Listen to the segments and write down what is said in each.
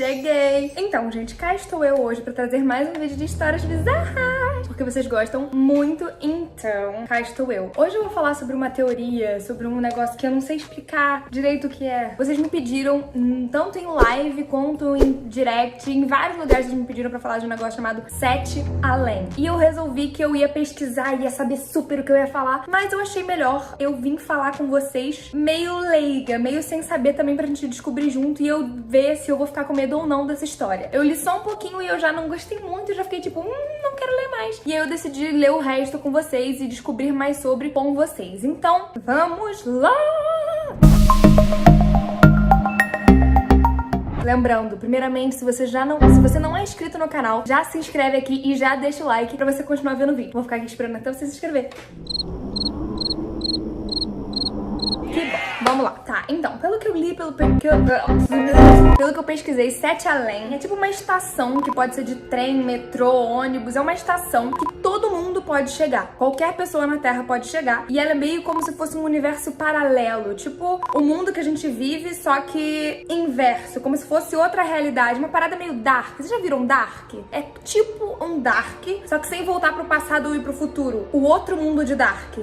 cheguei! Então, gente, cá estou eu hoje pra trazer mais um vídeo de histórias bizarras, porque vocês gostam muito, então cá estou eu. Hoje eu vou falar sobre uma teoria, sobre um negócio que eu não sei explicar direito o que é. Vocês me pediram, tanto em live quanto em direct, em vários lugares vocês me pediram pra falar de um negócio chamado Sete Além. E eu resolvi que eu ia pesquisar, ia saber super o que eu ia falar, mas eu achei melhor eu vim falar com vocês meio leiga, meio sem saber também pra gente descobrir junto e eu ver se eu vou ficar com medo ou não dessa história. Eu li só um pouquinho e eu já não gostei muito, eu já fiquei tipo, não quero ler mais. E aí eu decidi ler o resto com vocês e descobrir mais sobre com vocês. Então, vamos lá! Lembrando, primeiramente, se você não é inscrito no canal, já se inscreve aqui e já deixa o like pra você continuar vendo o vídeo. Vou ficar aqui esperando até você se inscrever. Que bom. Vamos lá. Tá, então, pelo que eu li, pelo que eu pesquisei, Sete Além é tipo uma estação que pode ser de trem, metrô, ônibus. É uma estação que todo mundo pode chegar. Qualquer pessoa na Terra pode chegar. E ela é meio como se fosse um universo paralelo. Tipo, o mundo que a gente vive, só que inverso. Como se fosse outra realidade. Uma parada meio dark. Vocês já viram Dark? É tipo um Dark, só que sem voltar pro passado e pro futuro. O outro mundo de Dark.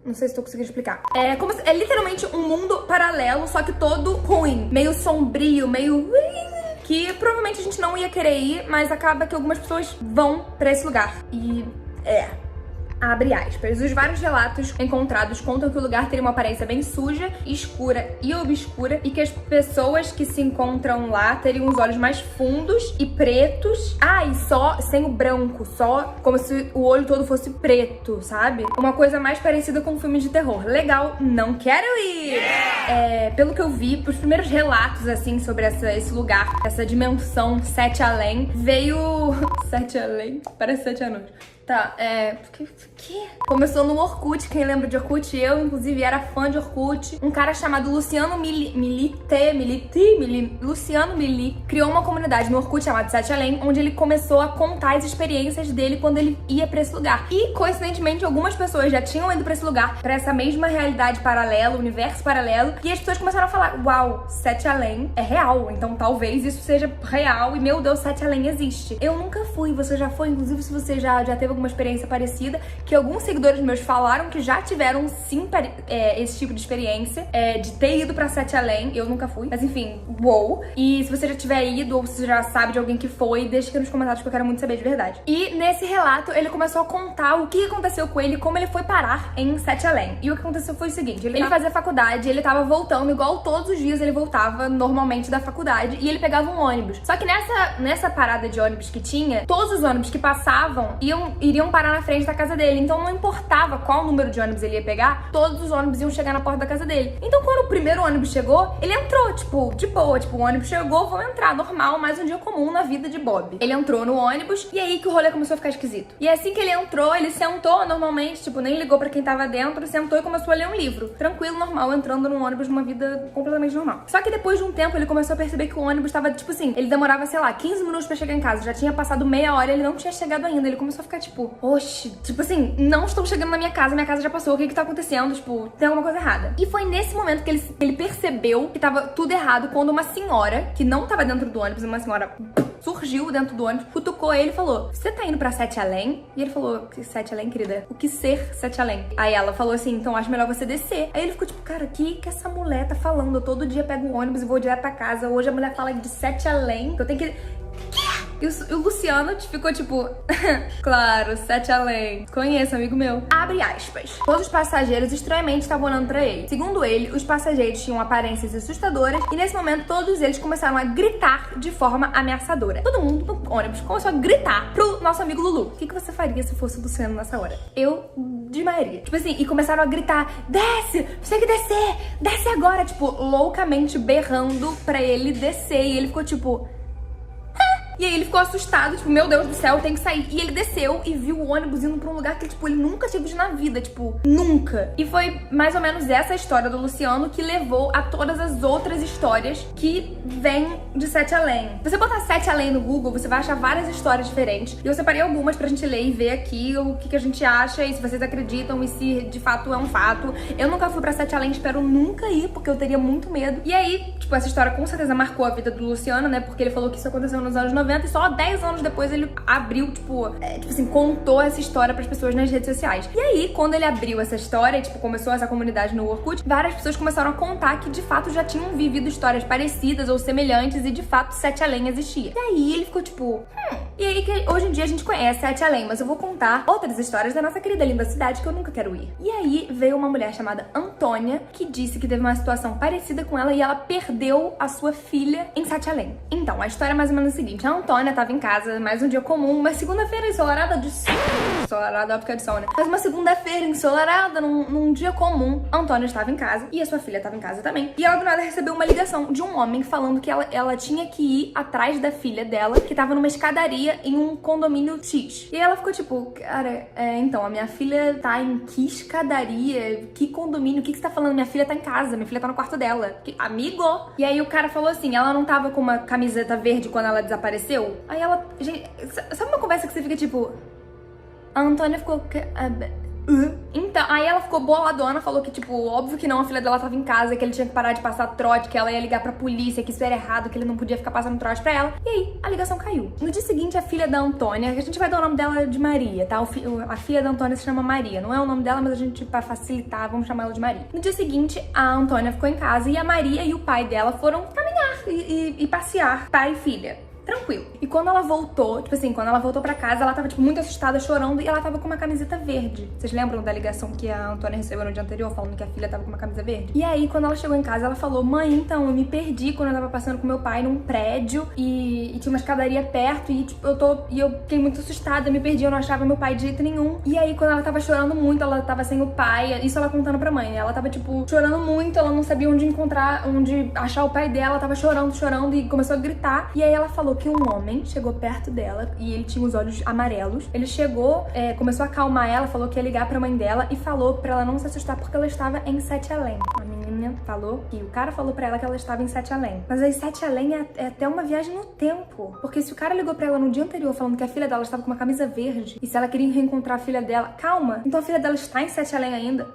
Não sei se tô conseguindo explicar. É literalmente um mundo paralelo, só que todo ruim. Meio sombrio, meio... que provavelmente a gente não ia querer ir, mas acaba que algumas pessoas vão pra esse lugar. E... abre aspas. Os vários relatos encontrados contam que o lugar teria uma aparência bem suja, escura e obscura e que as pessoas que se encontram lá teriam os olhos mais fundos e pretos. E só sem o branco, só como se o olho todo fosse preto, sabe? Uma coisa mais parecida com um filme de terror. Legal, não quero ir! Pelo que eu vi, os primeiros relatos, assim, sobre esse lugar, essa dimensão Sete Além, veio... Sete Além? Parece 7 anos. Tá, que? Começou no Orkut, quem lembra de Orkut? Eu, inclusive, era fã de Orkut. Um cara chamado Luciano Luciano Mili criou uma comunidade no Orkut chamada Sete Além, onde ele começou a contar as experiências dele quando ele ia pra esse lugar. E, coincidentemente, algumas pessoas já tinham ido pra esse lugar, pra essa mesma realidade paralela, universo paralelo, e as pessoas começaram a falar, uau, Sete Além é real, então talvez isso seja real, e meu Deus, Sete Além existe. Eu nunca fui, você já foi, inclusive se você já teve alguma experiência parecida, que alguns seguidores meus falaram que já tiveram sim esse tipo de experiência, de ter ido pra Sete Além. Eu nunca fui, mas enfim, uou. E se você já tiver ido ou se você já sabe de alguém que foi, deixa aqui nos comentários que eu quero muito saber de verdade. E nesse relato, ele começou a contar o que aconteceu com ele, como ele foi parar em Sete Além. E o que aconteceu foi o seguinte, ele fazia faculdade, ele tava voltando, igual todos os dias ele voltava normalmente da faculdade, e ele pegava um ônibus. Só que nessa parada de ônibus que tinha, todos os ônibus que passavam iriam parar na frente da casa dele. Então não importava qual número de ônibus ele ia pegar, todos os ônibus iam chegar na porta da casa dele. Então quando o primeiro ônibus chegou, ele entrou, tipo, de boa. Tipo, o ônibus chegou, vou entrar, normal, mais um dia comum na vida de Bob. Ele entrou no ônibus e aí que o rolê começou a ficar esquisito. E assim que ele entrou, ele sentou normalmente, tipo, nem ligou pra quem tava dentro, sentou e começou a ler um livro. Tranquilo, normal, entrando no ônibus numa vida completamente normal. Só que depois de um tempo, ele começou a perceber que o ônibus tava, tipo assim, ele demorava, sei lá, 15 minutos pra chegar em casa. Já tinha passado meia hora e ele não tinha chegado ainda. Ele começou a ficar, tipo, oxe, tipo assim, não estou chegando na minha casa já passou, o que tá acontecendo? Tipo, tem alguma coisa errada. E foi nesse momento que ele percebeu que tava tudo errado, quando uma senhora, que não tava dentro do ônibus, uma senhora surgiu dentro do ônibus, cutucou ele e falou, você tá indo pra Sete Além? E ele falou, Sete Além, querida? O que ser Sete Além? Aí ela falou assim, então acho melhor você descer. Aí ele ficou tipo, cara, o que essa mulher tá falando? Eu todo dia pego um ônibus e vou direto pra casa. Hoje a mulher fala de Sete Além, que eu tenho que... E o Luciano ficou tipo, claro, Sete Além. Conheço, amigo meu. Abre aspas. Todos os passageiros estranhamente estavam olhando pra ele. Segundo ele, os passageiros tinham aparências assustadoras e nesse momento todos eles começaram a gritar de forma ameaçadora. Todo mundo no ônibus começou a gritar pro nosso amigo Lulu. O que você faria se fosse o Luciano nessa hora? Eu desmaiaria. Tipo assim, e começaram a gritar, desce, você tem que descer, desce agora. Tipo, loucamente berrando pra ele descer. E ele ficou tipo... E aí ele ficou assustado, tipo, meu Deus do céu, tem que sair. E ele desceu e viu o ônibus indo pra um lugar que, tipo, ele nunca tinha visto na vida, tipo, nunca. E foi mais ou menos essa história do Luciano que levou a todas as outras histórias que vêm de Sete Além. Se você botar Sete Além no Google, você vai achar várias histórias diferentes. E eu separei algumas pra gente ler e ver aqui o que a gente acha e se vocês acreditam e se de fato é um fato. Eu nunca fui pra Sete Além, espero nunca ir, porque eu teria muito medo. E aí, tipo, essa história com certeza marcou a vida do Luciano, né? Porque ele falou que isso aconteceu nos anos 90 e só 10 anos depois ele abriu, tipo assim, contou essa história pras pessoas nas redes sociais. E aí, quando ele abriu essa história, tipo, começou essa comunidade no Orkut, várias pessoas começaram a contar que de fato já tinham vivido histórias parecidas ou semelhantes e de fato Sete Além existia. E aí ele ficou tipo, E aí que hoje em dia a gente conhece Sete Além, mas eu vou contar outras histórias da nossa querida linda cidade que eu nunca quero ir. E aí veio uma mulher chamada Antônia que disse que teve uma situação parecida com ela e ela perdeu a sua filha em Sete Além. Então, a história é mais ou menos a seguinte: a Antônia tava em casa, mais um dia comum, uma segunda-feira ensolarada de sol. Ensolarada, óbvio que é de sol, né? Mas uma segunda-feira ensolarada, num dia comum, a Antônia estava em casa e a sua filha estava em casa também. E ela do nada recebeu uma ligação de um homem falando que ela tinha que ir atrás da filha dela, que tava numa escadaria em um condomínio X. E ela ficou tipo, cara, então, a minha filha tá em que escadaria? Que condomínio? O que você tá falando? Minha filha tá em casa, minha filha tá no quarto dela. Amigo! E aí o cara falou assim, ela não tava com uma camiseta verde quando ela desapareceu? Aí ela, gente, sabe uma conversa que você fica tipo... A Antônia ficou... Então, aí ela ficou boladona, falou que, tipo, óbvio que não, a filha dela tava em casa, que ele tinha que parar de passar trote, que ela ia ligar pra polícia, que isso era errado, que ele não podia ficar passando trote pra ela. E aí, a ligação caiu. No dia seguinte, a filha da Antônia, que a gente vai dar o nome dela de Maria, tá? A filha da Antônia se chama Maria. Não é o nome dela, mas a gente, pra facilitar, vamos chamar ela de Maria. No dia seguinte, a Antônia ficou em casa e a Maria e o pai dela foram caminhar e passear, pai e filha. Tranquilo. E quando ela voltou, tipo assim, quando ela voltou pra casa, ela tava, tipo, muito assustada, chorando, e ela tava com uma camiseta verde. Vocês lembram da ligação que a Antônia recebeu no dia anterior, falando que a filha tava com uma camisa verde? E aí, quando ela chegou em casa, ela falou, mãe, então, eu me perdi quando eu tava passando com meu pai num prédio, e tinha uma escadaria perto, e, tipo, eu fiquei muito assustada, eu me perdi, eu não achava meu pai de jeito nenhum. E aí, quando ela tava chorando muito, ela tava sem o pai, isso ela contando pra mãe, ela tava, tipo, chorando muito, ela não sabia onde achar o pai dela, tava chorando, e começou a gritar. E aí ela falou que um homem chegou perto dela e ele tinha os olhos amarelos. Ele chegou, começou a acalmar ela, falou que ia ligar pra mãe dela e falou pra ela não se assustar porque ela estava em Sete Além. A menina falou que o cara falou pra ela que ela estava em Sete Além. Mas aí Sete Além é até uma viagem no tempo. Porque se o cara ligou pra ela no dia anterior falando que a filha dela estava com uma camisa verde e se ela queria reencontrar a filha dela, calma, então a filha dela está em Sete Além ainda?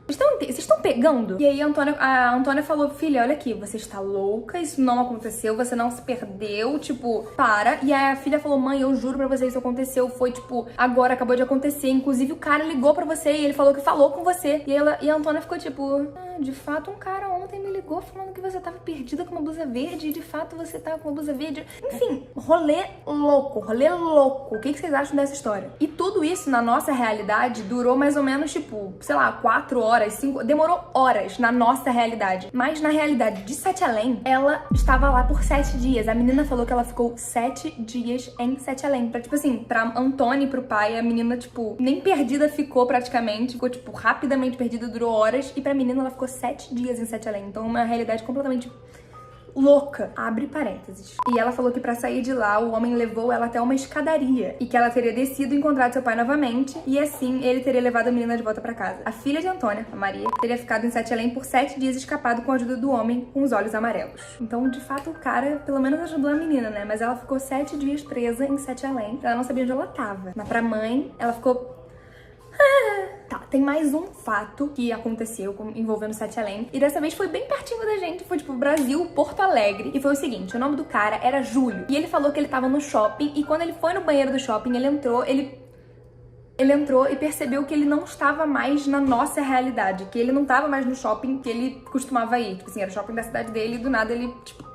Vocês estão pegando? E aí a Antônia falou, filha, olha aqui, você está louca, isso não aconteceu, você não se perdeu, tipo, para. E aí a filha falou, mãe, eu juro pra você, isso aconteceu, foi tipo, agora, acabou de acontecer. Inclusive o cara ligou pra você e ele falou que falou com você. E a Antônia ficou tipo, de fato um cara ontem me ligou falando que você tava perdida com uma blusa verde e de fato você tava com uma blusa verde. Enfim, rolê louco. O que vocês acham dessa história? E tudo isso na nossa realidade durou mais ou menos, tipo, sei lá, 4 horas, 5, demorou horas na nossa realidade. Mas na realidade de Sete Além, ela estava lá por 7 dias. A menina falou que ela ficou 7 dias em Sete Além. Pra, tipo assim, pra Antônia e pro pai, a menina, tipo, nem perdida ficou praticamente. Ficou, tipo, rapidamente perdida, durou horas. E pra menina, ela ficou 7 dias em Sete Além. Então, uma realidade completamente louca. Abre parênteses. E ela falou que pra sair de lá, o homem levou ela até uma escadaria e que ela teria descido e encontrado seu pai novamente e assim ele teria levado a menina de volta pra casa. A filha de Antônia, a Maria, teria ficado em Sete Além por 7 dias escapado com a ajuda do homem com os olhos amarelos. Então, de fato, o cara pelo menos ajudou a menina, né? Mas ela ficou 7 dias presa em Sete Além. Ela não sabia onde ela tava. Mas pra mãe, ela ficou... Tá, tem mais um fato que aconteceu envolvendo Sete Além. E dessa vez foi bem pertinho da gente. Foi tipo Brasil, Porto Alegre. E foi o seguinte, o nome do cara era Júlio. E ele falou que ele tava no shopping. E quando ele foi no banheiro do shopping, ele entrou e percebeu que ele não estava mais na nossa realidade. Que ele não tava mais no shopping que ele costumava ir. Tipo assim, era o shopping da cidade dele. E do nada ele, tipo...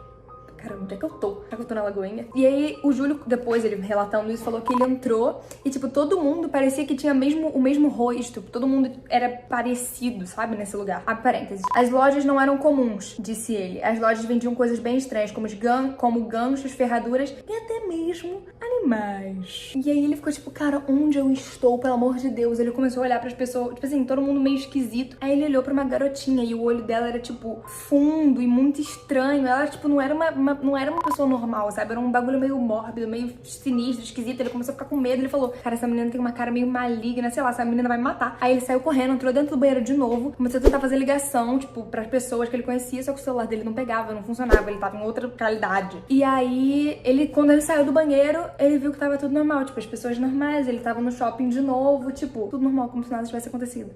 Cara, onde é que eu tô? Será que eu tô na Lagoinha? E aí, o Júlio, depois, ele relatando isso, falou que ele entrou e, tipo, todo mundo parecia que tinha o mesmo rosto. Todo mundo era parecido, sabe? Nesse lugar. Abre parênteses. As lojas não eram comuns, disse ele. As lojas vendiam coisas bem estranhas, como ganchos, ferraduras e até mesmo animais mais. E aí ele ficou tipo, cara, onde eu estou, pelo amor de Deus? Ele começou a olhar pras pessoas, tipo assim, todo mundo meio esquisito. Aí ele olhou pra uma garotinha e o olho dela era, tipo, fundo e muito estranho. Ela, tipo, não era uma pessoa normal, sabe? Era um bagulho meio mórbido, meio sinistro, esquisito. Ele começou a ficar com medo. Ele falou, cara, essa menina tem uma cara meio maligna, sei lá, essa menina vai me matar. Aí ele saiu correndo, entrou dentro do banheiro de novo, começou a tentar fazer ligação, tipo, pras pessoas que ele conhecia, só que o celular dele não pegava, não funcionava, ele tava em outra qualidade. E aí, quando ele saiu do banheiro, ele viu que tava tudo normal, tipo, as pessoas normais, ele tava no shopping de novo, tipo, tudo normal, como se nada tivesse acontecido.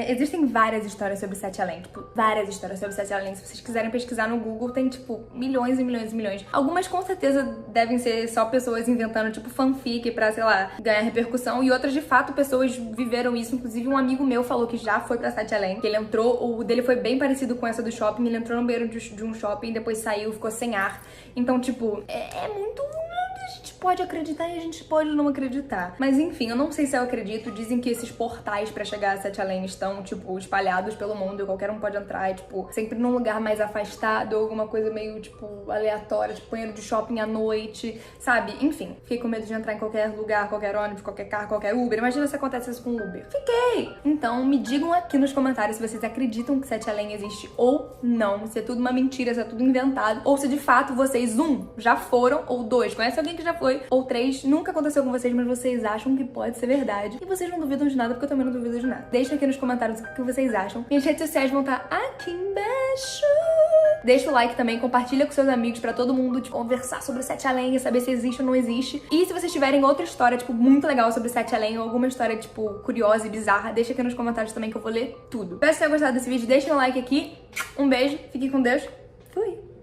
Existem várias histórias sobre Sete Além, tipo, várias histórias sobre Sete Além. Se vocês quiserem pesquisar no Google, tem, tipo, milhões e milhões e milhões. Algumas, com certeza, devem ser só pessoas inventando, tipo, fanfic pra, sei lá, ganhar repercussão. E outras, de fato, pessoas viveram isso. Inclusive, um amigo meu falou que já foi pra Sete Além, que ele entrou, o dele foi bem parecido com essa do shopping. Ele entrou no banheiro de um shopping, depois saiu, ficou sem ar. Então, tipo, é muito... A gente pode acreditar e a gente pode não acreditar. Mas enfim, eu não sei se eu acredito. Dizem que esses portais pra chegar a Sete Além estão, tipo, espalhados pelo mundo e qualquer um pode entrar, e, tipo, sempre num lugar mais afastado ou alguma coisa meio, tipo, aleatória, tipo, banheiro de shopping à noite, sabe? Enfim, fiquei com medo de entrar em qualquer lugar, qualquer ônibus, qualquer carro, qualquer Uber. Imagina se acontece isso com o Uber. Fiquei! Então, me digam aqui nos comentários se vocês acreditam que Sete Além existe ou não, se é tudo uma mentira, se é tudo inventado, ou se de fato vocês, já foram, ou dois, conhece alguém que já foi, ou três, nunca aconteceu com vocês, mas vocês acham que pode ser verdade. E vocês não duvidam de nada, porque eu também não duvido de nada. Deixem aqui nos comentários o que vocês acham. Minhas redes sociais vão estar aqui embaixo. Deixa o like também, compartilha com seus amigos pra todo mundo, tipo, conversar sobre Sete Além e saber se existe ou não existe. E se vocês tiverem outra história, tipo, muito legal sobre Sete Além ou alguma história, tipo, curiosa e bizarra, deixa aqui nos comentários também que eu vou ler tudo. Espero que vocês tenham gostado desse vídeo, deixa um like aqui. Um beijo, fique com Deus.